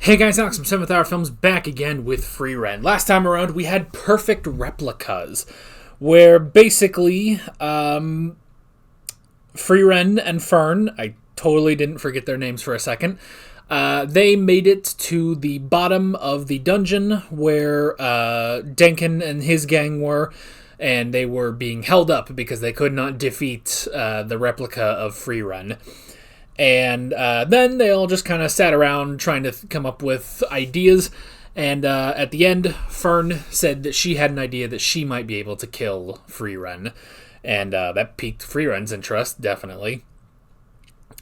Hey guys, Alex from 7th Hour Films back again with Frieren. Last time around, we had perfect replicas, where basically, Frieren and Fern, I totally didn't forget their names for a second, they made it to the bottom of the dungeon where Denken and his gang were, and they were being held up because they could not defeat the replica of Frieren. And then they all just kind of sat around trying to come up with ideas. And at the end, Fern said that she had an idea that she might be able to kill Frieren. And that piqued Frieren's interest, definitely.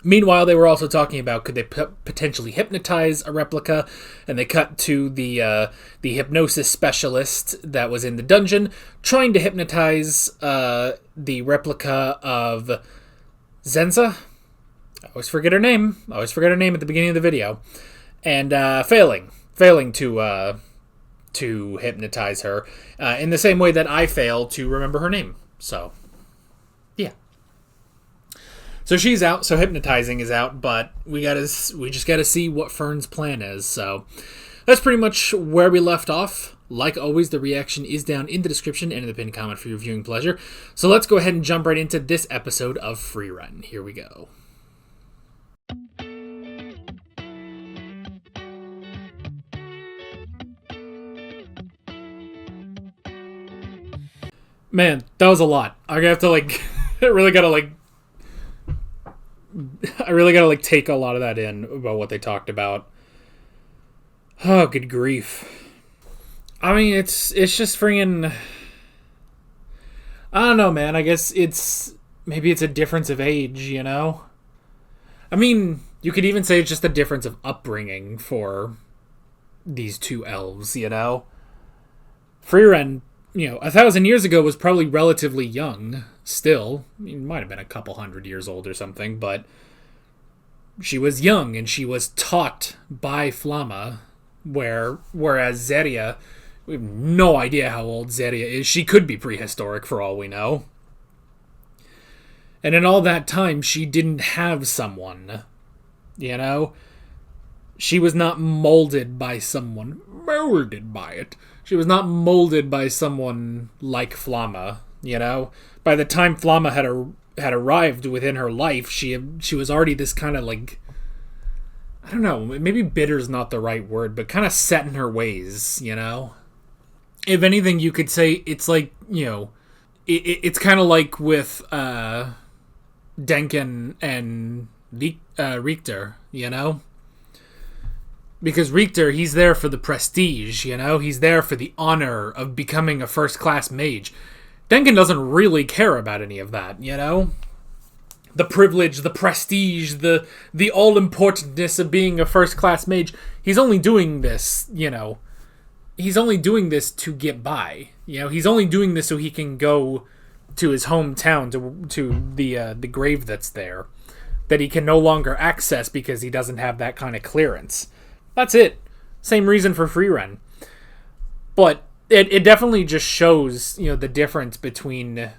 Meanwhile, they were also talking about could they potentially hypnotize a replica. And they cut to the hypnosis specialist that was in the dungeon, trying to hypnotize the replica of Zenza. I always forget her name at the beginning of the video. And failing to hypnotize her in the same way that I fail to remember her name. So, yeah. So she's out, so hypnotizing is out, but we just gotta see what Fern's plan is. So that's pretty much where we left off. Like always, the reaction is down in the description and in the pinned comment for your viewing pleasure. So let's go ahead and jump right into this episode of Frieren. Here we go. Man, that was a lot. I have to I really gotta take a lot of that in about what they talked about. Oh, good grief. I mean, it's just freaking. I don't know, man. I guess maybe it's a difference of age, you know? I mean, you could even say it's just a difference of upbringing for these two elves, you know? Frieren, 1,000 years ago was probably relatively young still. I mean, might have been a couple hundred years old or something, but she was young and she was taught by Flamma, whereas Zeria, we have no idea how old Zeria is. She could be prehistoric for all we know. And in all that time, she didn't have someone, you know? She was not molded by someone. Molded by it. She was not molded by someone like Flamma, you know? By the time Flamma had arrived within her life, she was already this kind of I don't know, maybe bitter's not the right word, but kind of set in her ways, you know? If anything, you could say it's it's kind of like with Denken and Richter, you know? Because Richter, he's there for the prestige, you know? He's there for the honor of becoming a first-class mage. Denken doesn't really care about any of that, you know? The privilege, the prestige, the all-importantness of being a first-class mage. He's only doing this, he's only doing this to get by. You know, he's only doing this so he can go to his hometown, to the grave that's there, that he can no longer access because he doesn't have that kind of clearance. That's it. Same reason for Frieren. But it definitely just shows, the difference between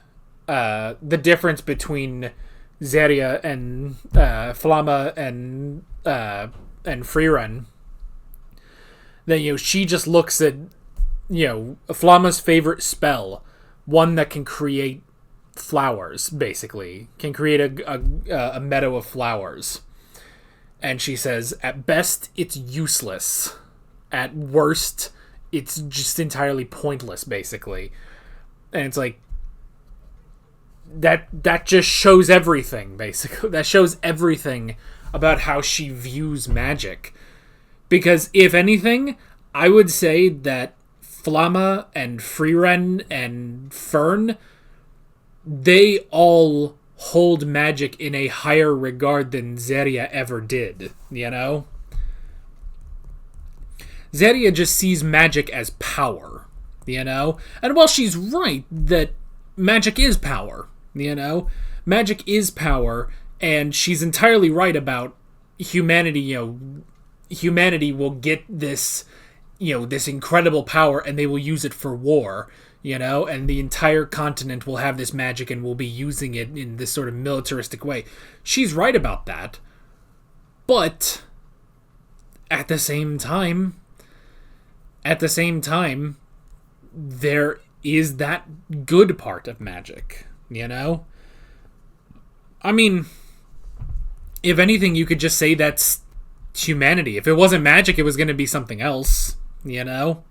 Zeria and Flamma and Frieren. That she just looks at Flamma's favorite spell, one that can create flowers, basically, can create a meadow of flowers. And she says, at best, it's useless. At worst, it's just entirely pointless, basically. And it's like, that just shows everything, basically. That shows everything about how she views magic. Because, if anything, I would say that Flamma and Frieren and Fern, they all hold magic in a higher regard than Zeria ever did, you know? Zeria just sees magic as power, you know? And while she's right that magic is power, you know? Magic is power, and she's entirely right about humanity, humanity will get this, this incredible power, and they will use it for war, and the entire continent will have this magic and will be using it in this sort of militaristic way. She's right about that. But at the same time, there is that good part of magic, you know? I mean, if anything, you could just say that's humanity. If it wasn't magic, it was going to be something else, you know?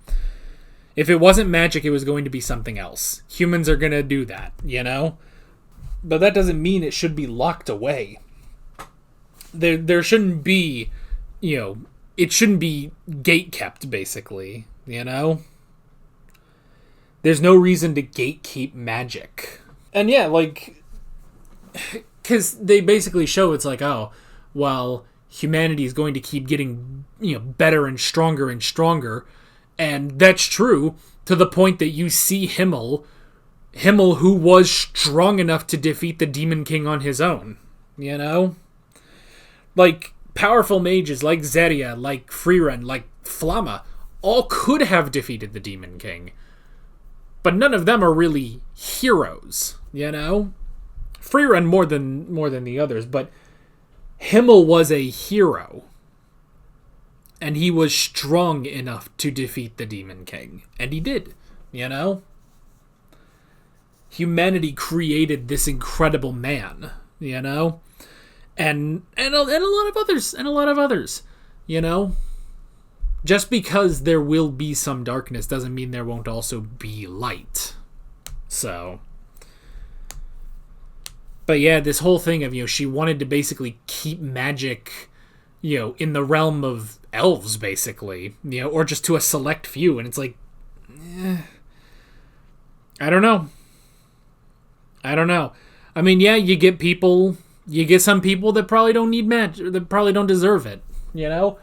If it wasn't magic, it was going to be something else. Humans are going to do that, you know? But that doesn't mean it should be locked away. There shouldn't be, you know, it shouldn't be gate kept, basically, you know? There's no reason to gatekeep magic. And yeah, like, because they basically show it's like, oh, well, humanity is going to keep getting, you know, better and stronger. And that's true to the point that you see Himmel, who was strong enough to defeat the Demon King on his own, you know? Like, powerful mages like Zeria, like Frieren, like Flamma, all could have defeated the Demon King. But none of them are really heroes, you know? Frieren more than the others, but Himmel was a hero. And he was strong enough to defeat the Demon King. And he did, you know? Humanity created this incredible man, you know? And a lot of others, you know? Just because there will be some darkness doesn't mean there won't also be light. So, but yeah, this whole thing of, you know, she wanted to basically keep magic, you know, in the realm of elves, basically, you know, or just to a select few, and it's like, I don't know. I mean, yeah, you get some people that probably don't need magic, that probably don't deserve it, you know?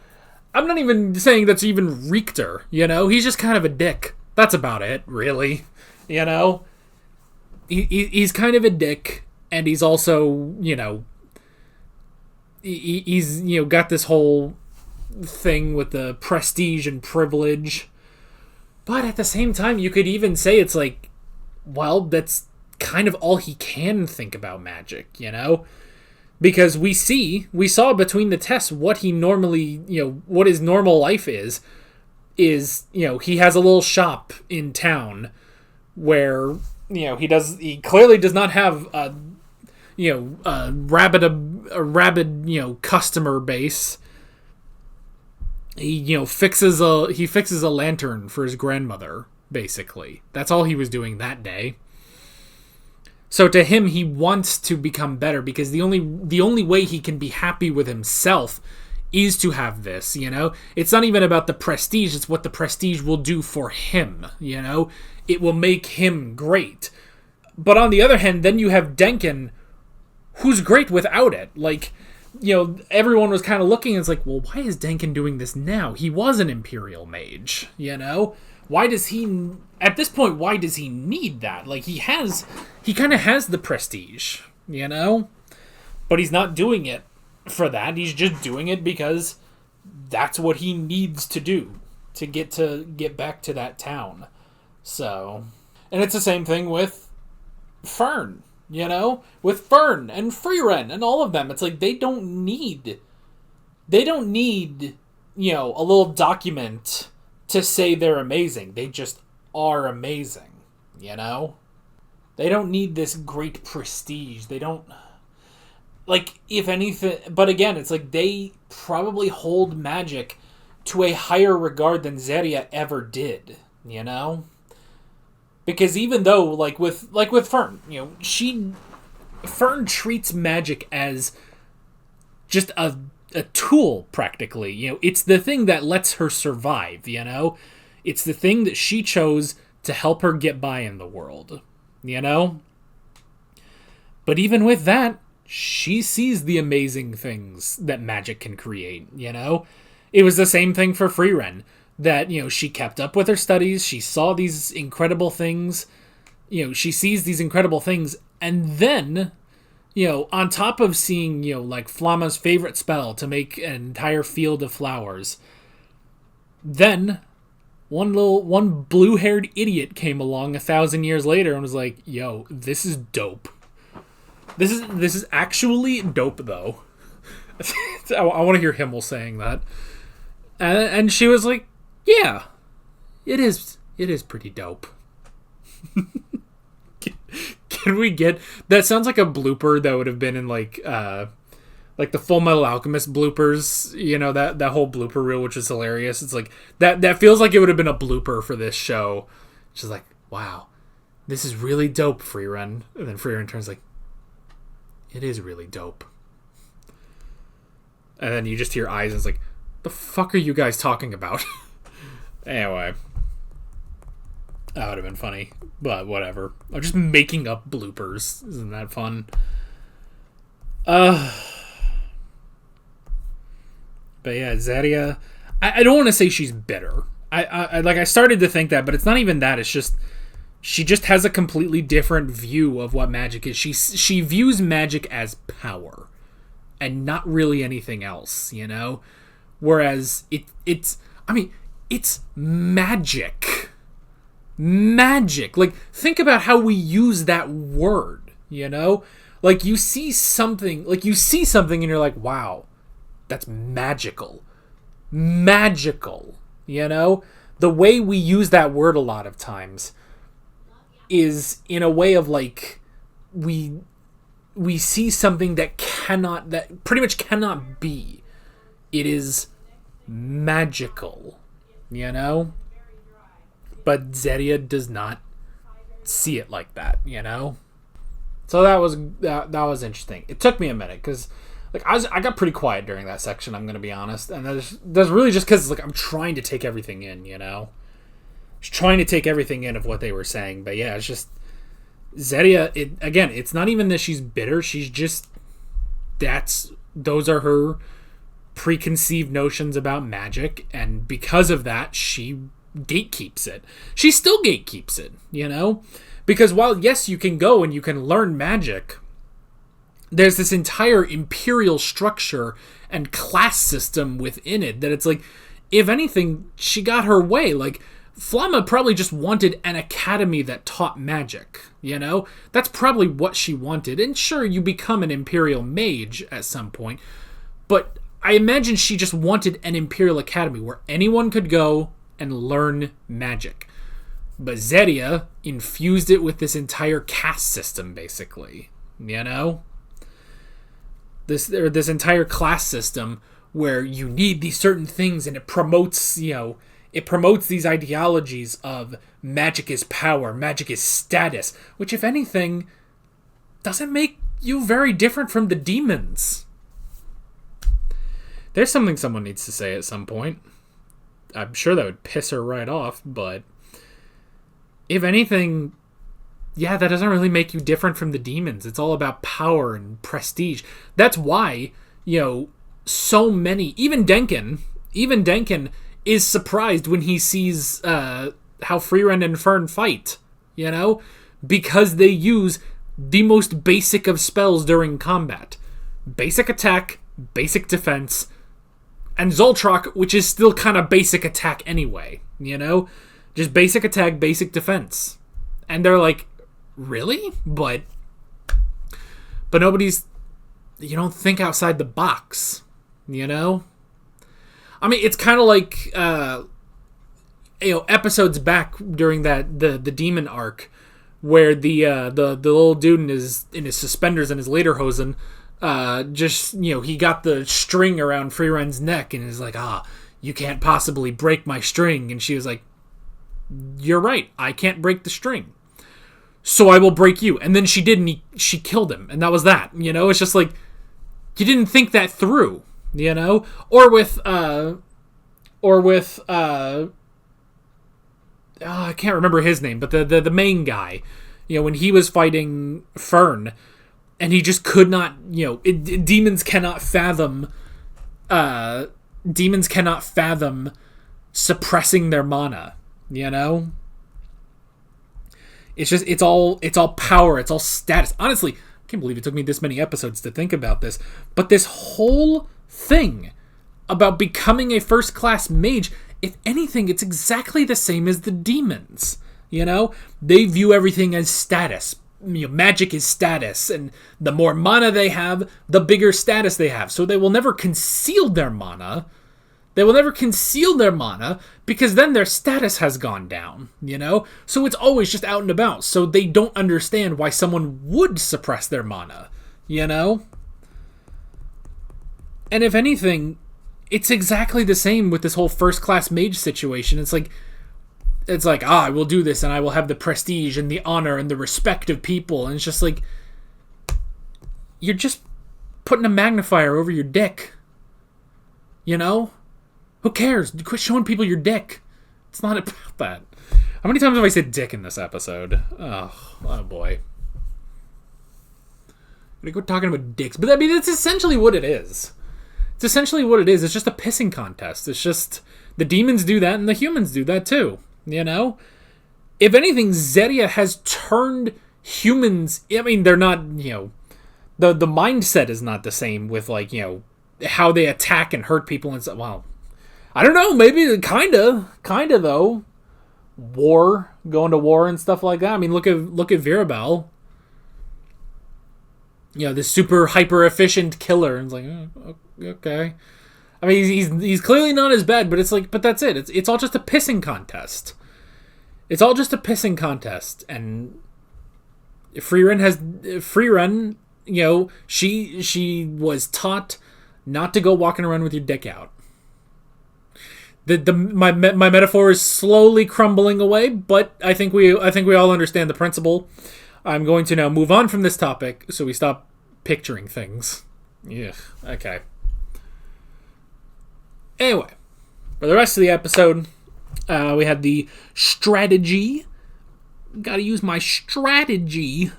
I'm not even saying that's even Richter, you know? He's just kind of a dick. That's about it, really, you know? He's kind of a dick, and he's also, you know, he's, you know, got this whole thing with the prestige and privilege. But at the same time, you could even say it's like, well, that's kind of all he can think about magic, you know? Because we saw between the tests what he normally, you know, what his normal life is, you know, he has a little shop in town where, you know, he clearly does not have a rabid, you know, customer base. He, you know, fixes a lantern for his grandmother, basically. That's all he was doing that day. So to him, he wants to become better because the only way he can be happy with himself is to have this, you know? It's not even about the prestige, it's what the prestige will do for him, you know? It will make him great. But on the other hand, then you have Denkin, who's great without it. Like, you know, everyone was kind of looking and it's like, well, why is Denkin doing this now? He was an Imperial Mage, you know? Why does he, at this point, why does he need that? Like, he kind of has the prestige, you know? But he's not doing it for that. He's just doing it because that's what he needs to do to get back to that town. So, and it's the same thing with Fern, you know? With Fern and Frieren and all of them. It's like they don't need, you know, a little document to say they're amazing. They just are amazing, you know? They don't need this great prestige. They don't, like, if anything, but again, it's like they probably hold magic to a higher regard than Zeria ever did, you know? Because even though, like with Fern, you know, Fern treats magic as just a tool, practically. You know, it's the thing that lets her survive, you know? It's the thing that she chose to help her get by in the world, you know? But even with that, she sees the amazing things that magic can create, you know? It was the same thing for Frieren, that, you know, she kept up with her studies, she saw these incredible things, you know, she sees these incredible things, and then, you know, on top of seeing, you know, like Flamma's favorite spell to make an entire field of flowers, then one blue-haired idiot came along 1,000 years later and was like, yo, this is dope. This is actually dope, though. I want to hear Himmel saying that. And she was like, yeah, it is pretty dope. Can we get... That sounds like a blooper that would have been in, like the Full Metal Alchemist bloopers, you know, that whole blooper reel, which is hilarious. It's like, that feels like it would have been a blooper for this show. She's like, wow, this is really dope, Frieren. And then Frieren turns like, it is really dope. And then you just hear eyes and it's like, the fuck are you guys talking about? Anyway. That would have been funny, but whatever. I'm just making up bloopers. Isn't that fun? But yeah, Zeria, I don't want to say she's bitter. I started to think that, but it's not even that. It's just, she just has a completely different view of what magic is. She views magic as power and not really anything else, you know? Whereas it's magic. Magic. Like, think about how we use that word, you know? Like, you see something and you're like, wow, that's magical. Magical, you know? The way we use that word a lot of times is in a way of like, we see something that pretty much cannot be. It is magical, you know? But Zeria does not see it like that, you know? So that was interesting. It took me a minute because like I got pretty quiet during that section, I'm gonna be honest, and that's really just because like I'm trying to take everything in, you know, just trying to take everything in of what they were saying. But yeah, it's just Zeria. It's not even that she's bitter. She's just those are her preconceived notions about magic, and because of that, she gatekeeps it. She still gatekeeps it, you know, because while yes, you can go and you can learn magic, there's this entire imperial structure and class system within it that it's like, if anything, she got her way. Like, Flamma probably just wanted an academy that taught magic, you know? That's probably what she wanted. And sure, you become an imperial mage at some point, but I imagine she just wanted an imperial academy where anyone could go and learn magic. But Zeria infused it with this entire caste system, basically, you know? This entire class system where you need these certain things, and it promotes these ideologies of magic is power, magic is status, which if anything doesn't make you very different from the demons. There's something someone needs to say at some point. I'm sure that would piss her right off, but if anything, yeah, that doesn't really make you different from the demons. It's all about power and prestige. That's why, you know, so many, even Denkin is surprised when he sees how Frieren and Fern fight, you know, because they use the most basic of spells during combat. Basic attack, basic defense, and Zoltrak, which is still kind of basic attack anyway, you know? Just basic attack, basic defense. And they're like, really? But nobody's... You don't think outside the box, you know? I mean, it's kind of like, episodes back during the demon arc, where the little dude in his suspenders and his lederhosen, he got the string around Frieren's neck and is like, you can't possibly break my string. And she was like, you're right, I can't break the string, so I will break you. And then she did, and she killed him, and that was that. You know, it's just like, you didn't think that through, you know? Or with I can't remember his name, but the main guy, you know, when he was fighting Fern, and he just could not, you know, demons cannot fathom suppressing their mana, you know? It's all power, it's all status. Honestly, I can't believe it took me this many episodes to think about this, but this whole thing about becoming a first-class mage, if anything, it's exactly the same as the demons, you know? They view everything as status. You know, magic is status, and the more mana they have, the bigger status they have. So they will never conceal their mana. They will never conceal their mana, because then their status has gone down, you know? So it's always just out and about, so they don't understand why someone would suppress their mana, you know? And if anything, it's exactly the same with this whole first-class mage situation. It's like, I will do this, and I will have the prestige and the honor and the respect of people, and it's just like, you're just putting a magnifier over your dick, you know? Who cares? Quit showing people your dick. It's not about that. How many times have I said dick in this episode? Oh boy. I'm gonna go talking about dicks. But I mean, it's essentially what it is. It's essentially what it is. It's just a pissing contest. It's just, the demons do that and the humans do that too. You know? If anything, Zeria has turned humans... I mean, they're not, you know... The mindset is not the same with, like, you know, how they attack and hurt people and stuff. Well, I don't know, maybe kinda though. War, going to war and stuff like that. I mean, look at Virabel. You know, this super hyper efficient killer, and it's like, oh, okay. I mean, he's clearly not as bad, but it's like, but that's it. It's all just a pissing contest. It's all just a pissing contest, and Frieren, you know, she was taught not to go walking around with your dick out. My metaphor is slowly crumbling away, but I think we all understand the principle. I'm going to now move on from this topic so we stop picturing things. Yeah, okay. Anyway, for the rest of the episode, we had the strategy. Gotta use my strategy.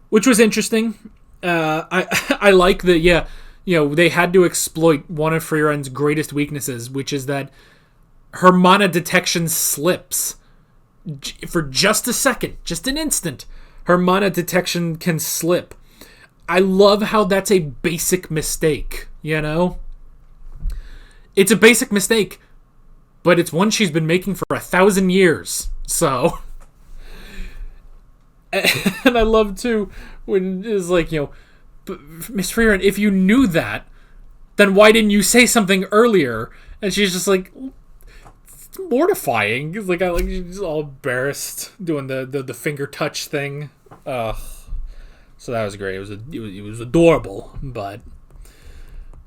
Which was interesting. I like that, yeah, you know, they had to exploit one of Frieren's greatest weaknesses, which is that her mana detection slips. For just a second, just an instant, her mana detection can slip. I love how that's a basic mistake, you know? It's a basic mistake, but it's one she's been making for 1,000 years, so... And I love, too, when it's like, you know, Miss Frieren, if you knew that, then why didn't you say something earlier? And she's just like, it's mortifying. It's like, she's all embarrassed doing the finger touch thing. So that was great. It was adorable, but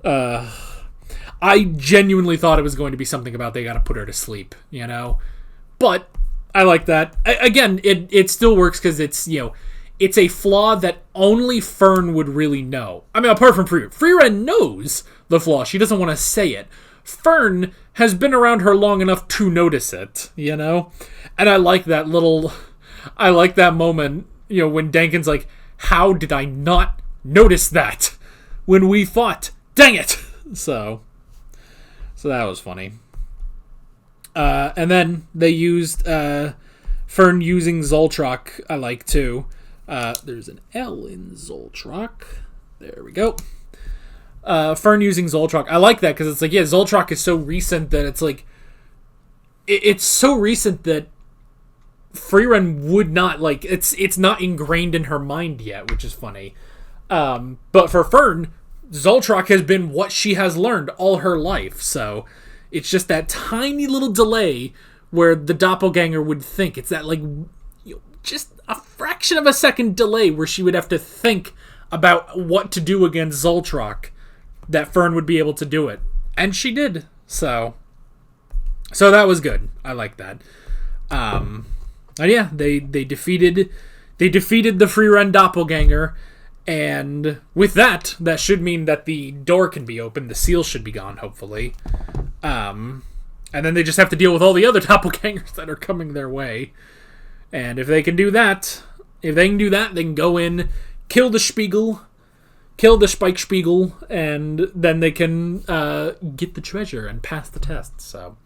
I genuinely thought it was going to be something about they gotta put her to sleep, you know? But I like that. Again, it still works because it's, you know, it's a flaw that only Fern would really know. I mean, apart from Frieren. Frieren knows the flaw. She doesn't want to say it. Fern has been around her long enough to notice it, you know? And I like that moment, you know, when Dankin's like, how did I not notice that when we fought? Dang it! So that was funny. And then they used Fern using Zoltrak, I like too. There's an L in Zoltrak. There we go. Fern using Zoltrak. I like that because it's like, yeah, Zoltrak is so recent that it's like... It's so recent that Frieren would not, like... It's not ingrained in her mind yet, which is funny. But for Fern, Zoltrak has been what she has learned all her life, so... It's just that tiny little delay where the doppelganger would think. It's that, like, you know, just a fraction of a second delay where she would have to think about what to do against Zoltrak, that Fern would be able to do it. And she did. So that was good. I like that. And yeah, they defeated the Frieren doppelganger, and with that should mean that the door can be opened. The seal should be gone, hopefully. And then they just have to deal with all the other doppelgangers that are coming their way. And if they can do that, they can go in, kill the Spike Spiegel, and then they can get the treasure and pass the test. So,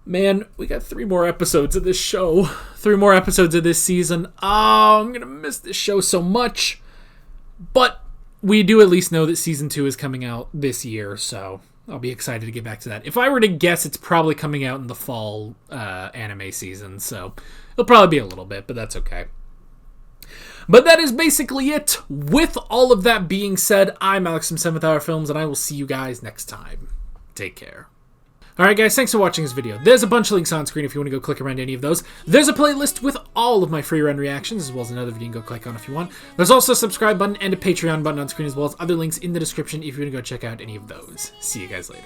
man, we got 3 more episodes of this show. 3 more episodes of this season. Oh, I'm going to miss this show so much. But we do at least know that Season 2 is coming out this year, so I'll be excited to get back to that. If I were to guess, it's probably coming out in the fall anime season, so it'll probably be a little bit, but that's okay. But that is basically it. With all of that being said, I'm Alex from 7th Hour Films, and I will see you guys next time. Take care. Alright guys, thanks for watching this video. There's a bunch of links on screen if you want to go click around any of those. There's a playlist with all of my Frieren reactions, as well as another video you can go click on if you want. There's also a subscribe button and a Patreon button on screen, as well as other links in the description if you want to go check out any of those. See you guys later.